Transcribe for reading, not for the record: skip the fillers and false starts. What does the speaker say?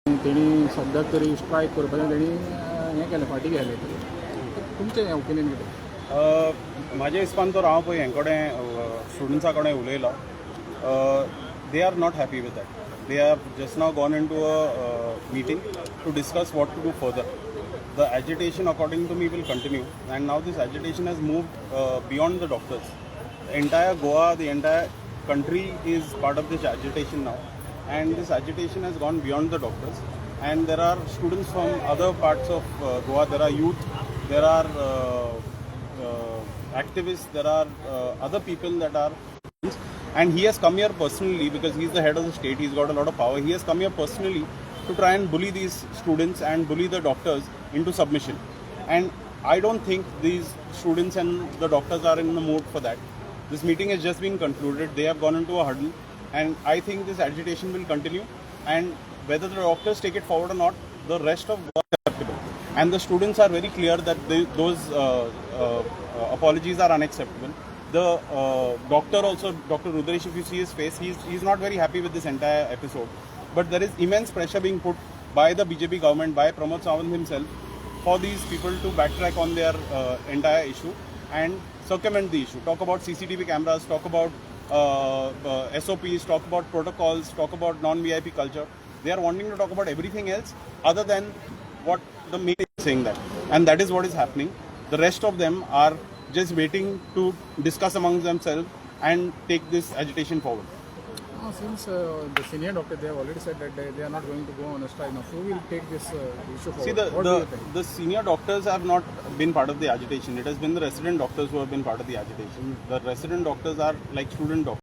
तेणी सद्या तरी स्ट्रायक करपाचें तेणी हें केलें फाटी घाले तुमचें ओपिनियन कितें म्हाज्या हिसपान तो हांव पळय हें कडेन स्टुडंट्सा कडेन उलयलो they are not happy with that they are just now gone in to a meeting to discuss what to do further the agitation according to me will continue and now this agitation has moved beyond the doctors. The entire Goa, the entire country is part of this agitation now and this agitation has gone beyond the doctors and there are students from other parts of Goa, there are youth, there are activists, there are other people that are and he has come here personally because he is the head of the state, he's got a lot of power. He has come here personally to try and bully these students and bully the doctors into submission. And I don't think these students and the doctors are in the mood for that. This meeting has just been concluded. They have gone into a huddle and I think this agitation will continue and whether the doctors take it forward or not, the rest of Goa is acceptable. And the students are very clear that those apologies are unacceptable. The doctor also, Dr. Rudresh, if you see his face, he's not very happy with this entire episode. But there is immense pressure being put by the BJP government, by Pramod Sawant himself, for these people to backtrack on their entire issue and circumvent the issue. Talk about CCTV cameras, talk about SOPs, talk about protocols, talk about non-VIP culture. They are wanting to talk about everything else other than what the media is saying that. And that is what is happening. The rest of them are just waiting to discuss amongst themselves and take this agitation forward. Since the senior doctor, they have already said that they are not going to go on a strike now. Who will take this issue forward? See, the senior doctors have not been part of the agitation. It has been the resident doctors who have been part of the agitation. The resident doctors are like student doctors.